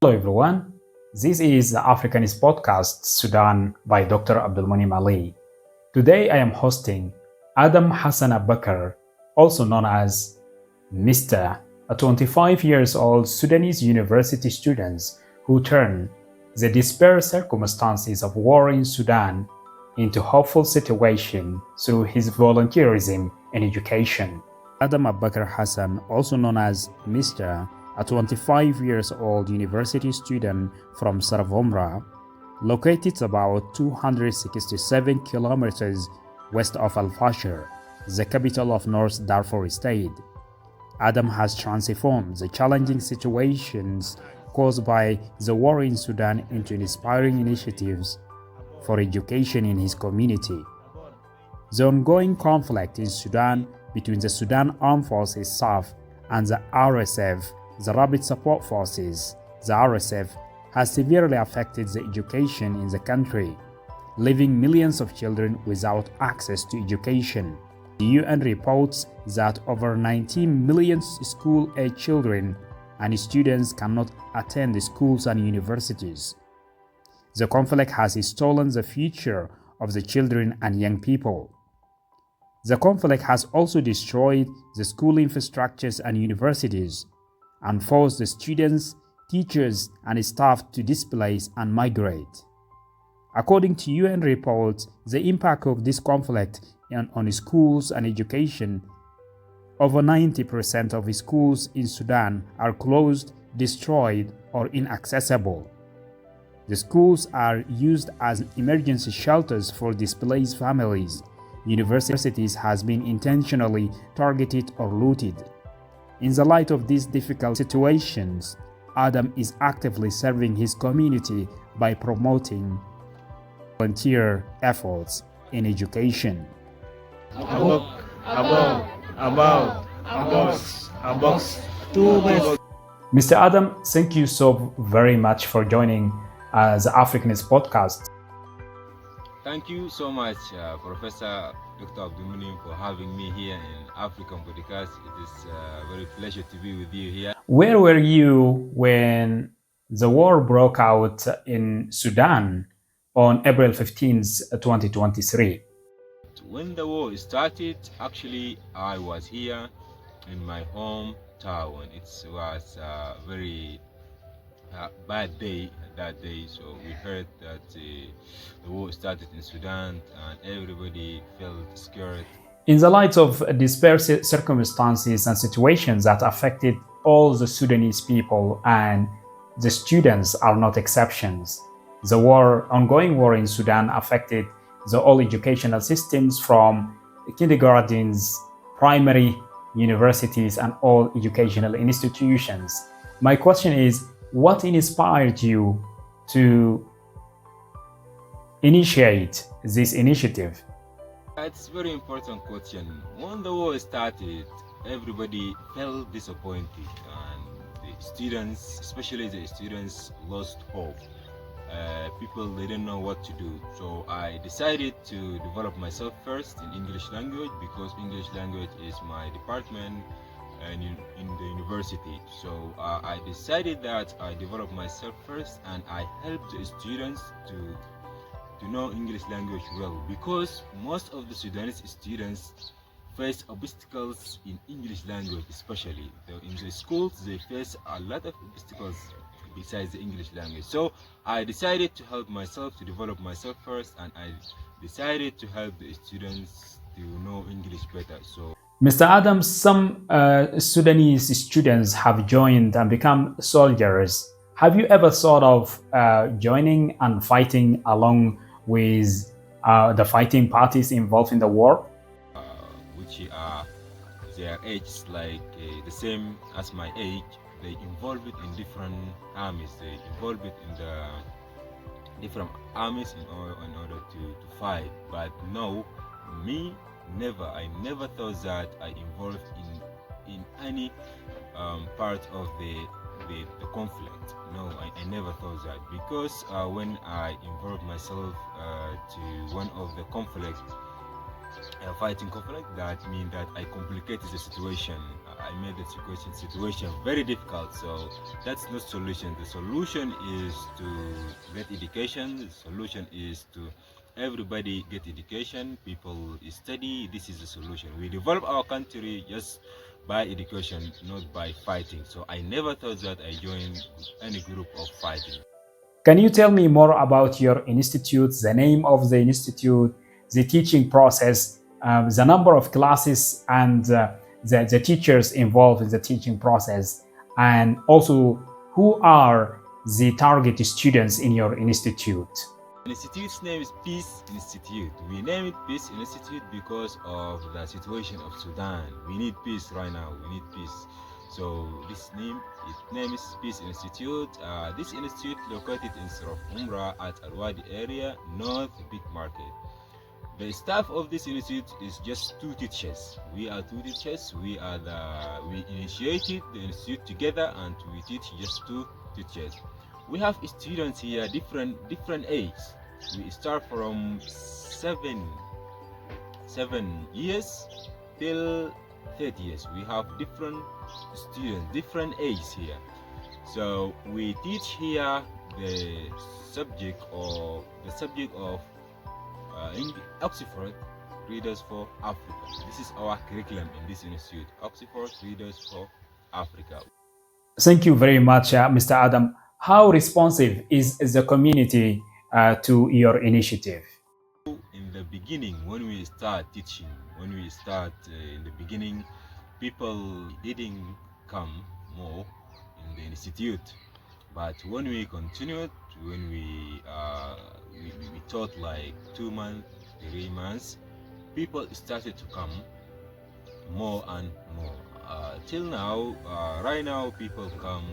Hello everyone, this is the Africanist Podcast Sudan by Dr. Abdelmonim Ali. Today I am hosting Adam Abaker, also known as Mr. a 25 years old Sudanese university student who turned the despair circumstances of war in Sudan into hopeful situation through his volunteerism in education. Adam Abaker Hassan, also known as Mr. a 25 years old university student from Saraf Omra, located about 267 kilometers west of Al-Fashir, the capital of North Darfur State. Adam has transformed the challenging situations caused by the war in Sudan into inspiring initiatives for education in his community. The ongoing conflict in Sudan between the Sudan Armed Forces SAF and the RSF, the Rapid Support Forces, the RSF, has severely affected the education in the country, leaving millions of children without access to education. The UN reports that over 19 million school-age children and students cannot attend the schools and universities. The conflict has stolen the future of the children and young people. The conflict has also destroyed the school infrastructures and universities and forced the students, teachers, and staff to displace and migrate. According to UN reports, the impact of this conflict on schools and education, over 90% of schools in Sudan are closed, destroyed, or inaccessible. The schools are used as emergency shelters for displaced families. Universities has been intentionally targeted or looted. In the light of these difficult situations, Adam is actively serving his community by promoting volunteer efforts in education. Mr. Adam, thank you so very much for joining the Africanist Podcast. Thank you so much, Professor Dr. Abdelmonim, for having me here in African Podcast. It is a very pleasure to be with you here. Where were you when the war broke out in Sudan on April 15th, 2023? When the war started, actually, I was here in my hometown. It was a very bad day that day, so we heard that the war started in Sudan and everybody felt scared. In the light of despair circumstances and situations that affected all the Sudanese people, and the students are not exceptions, the ongoing war in Sudan affected all educational systems from kindergartens, primary, universities, and all educational institutions. My question is, what inspired you to initiate this initiative? It's a very important question. When the war started, everybody felt disappointed, and the students, especially the students, lost hope. People didn't know what to do, so I decided to develop myself first in English language, because English language is my department and in the university. So I decided that I develop myself first and I help the students to know English language well, because most of the Sudanese students face obstacles in English language, especially in the schools. They face a lot of obstacles besides the English language. So I decided to help myself, to develop myself first, and I decided to help the students to know English better. So Mr. Adam, some Sudanese students have joined and become soldiers. Have you ever thought of joining and fighting along with the fighting parties involved in the war? Which are their ages like the same as my age. They involved it in different armies. They involved it in the different armies in order to fight. But no, me, never. I never thought that I involved in any part of the conflict. No, I never thought that, because when I involved myself to one of the conflict, fighting conflict, that means that I complicated the situation. I made the situation very difficult. So that's not solution. The solution is to get education. The solution is to everybody get education. People study. This is the solution. We develop our country just by education, not by fighting. So I never thought that I joined any group of fighting. Can you tell me more about your institute, the name of the institute, the teaching process, the number of classes, and the teachers involved in the teaching process, and also who are the target students in your institute? The institute's name is Peace Institute. We name it Peace Institute because of the situation of Sudan. We need peace right now. We need peace. So its name is Peace Institute. This institute located in Saraf Omra at Alwadi area, North Big Market. The staff of this institute is just 2 teachers. We are 2 teachers. We initiated the institute together, and we teach just 2 teachers. We have students here different ages. We start from 7 years till 30 years. We have different students, different ages here. So we teach here the subject of Oxford Readers for Africa. This is our curriculum in this institute, Oxford Readers for Africa. Thank you very much, Mr. Adam. How responsive is the community to your initiative? In the beginning, when we start teaching, in the beginning, people didn't come more in the institute. But when we continued, when we taught like 2 months, 3 months, people started to come more and more. Till now, right now, people come.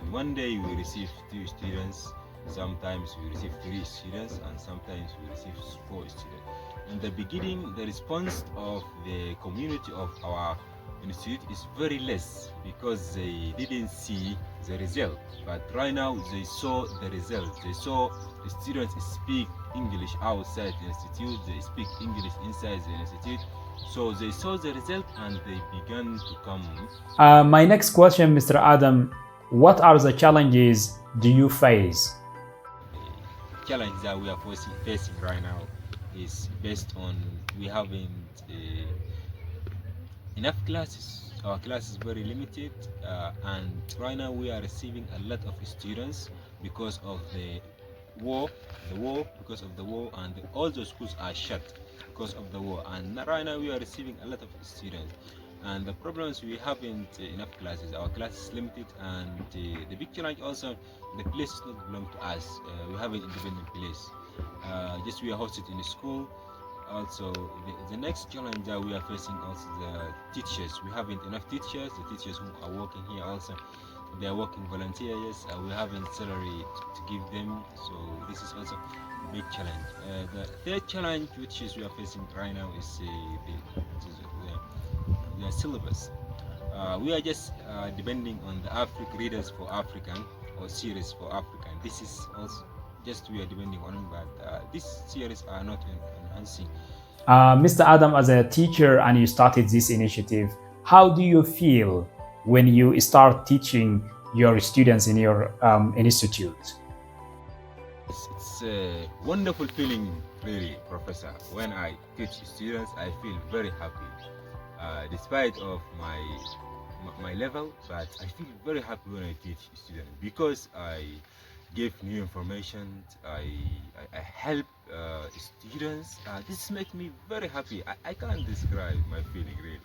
In one day, we receive 2 students. Sometimes we receive 3 students, and sometimes we receive 4 students. In the beginning, the response of the community of our institute is very less because they didn't see the result. But right now, they saw the result. They saw the students speak English outside the institute. They speak English inside the institute. So they saw the result and they began to come. My next question, Mr. Adam, what are the challenges do you face? The challenge that we are facing right now is based on we haven't enough classes. Our class is very limited, and right now we are receiving a lot of students because of the war, because of the war, and all the schools are shut because of the war. And right now we are receiving a lot of students, and the problems we haven't enough classes. Our class is limited, and the big challenge also, the place is not belong to us. We have an independent place. Just we are hosted in the school. Also, the next challenge that we are facing also the teachers. We haven't enough teachers. The teachers who are working here also, they are working volunteers. We haven't salary to give them. So this is also a big challenge. The third challenge which is we are facing right now is the syllabus. We are just depending on the Readers for African or series for African. This is also just we are depending on them, but these series are not enhancing. Mr. Adam, as a teacher and you started this initiative, how do you feel when you start teaching your students in your institute? It's a wonderful feeling, really, Professor. When I teach students, I feel very happy. Despite of my level, but I feel very happy when I teach students because I give new information. I help students. This makes me very happy. I can't describe my feeling really.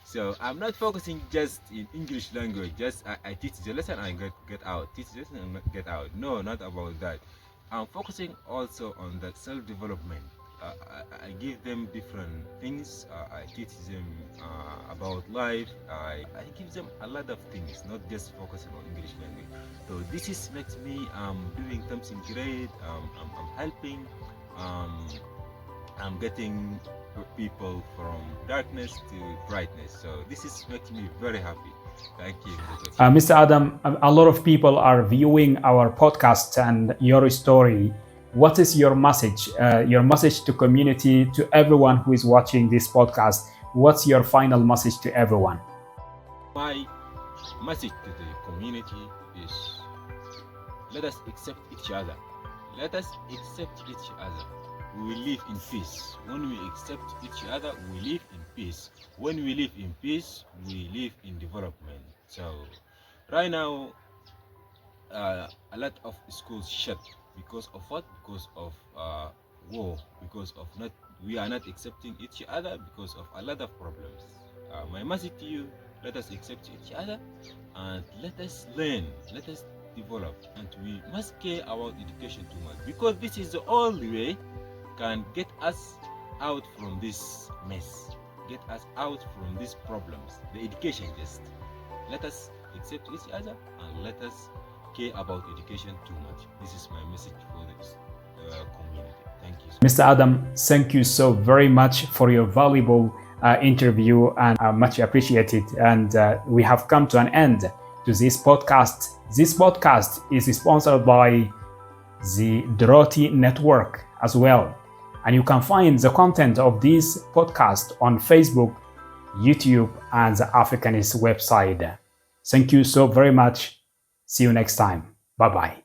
So I'm not focusing just in English language. Just I teach the lesson and get out. Teach the lesson and get out. No, not about that. I'm focusing also on the self-development. I give them different things. I teach them about life. I give them a lot of things, not just focusing on English language. So this is makes me doing something great. I'm helping. I'm getting people from darkness to brightness. So this is making me very happy. Thank you. Mr. Adam, a lot of people are viewing our podcast and your story. What is your message to community, to everyone who is watching this podcast? what's your final message to everyone? My message to the community is, let us accept each other. Let us accept each other. We will live in peace. When we accept each other, we live in peace. When we live in peace, we live in development. So right now, a lot of schools shut because of what? Because of war. Because of we are not accepting each other because of a lot of problems. My message to you: let us accept each other and let us learn. Let us develop, and we must care about education too much, because this is the only way can get us out from this mess, get us out from these problems. The education, just let us accept each other and let us care about education too much. This is my message for this community. Thank you. Mr. Adam, thank you so very much for your valuable interview, and much appreciated. And we have come to an end to this podcast. This podcast is sponsored by the Dorothy Network as well. And you can find the content of this podcast on Facebook, YouTube, and the Africanist website. Thank you so very much. See you next time. Bye-bye.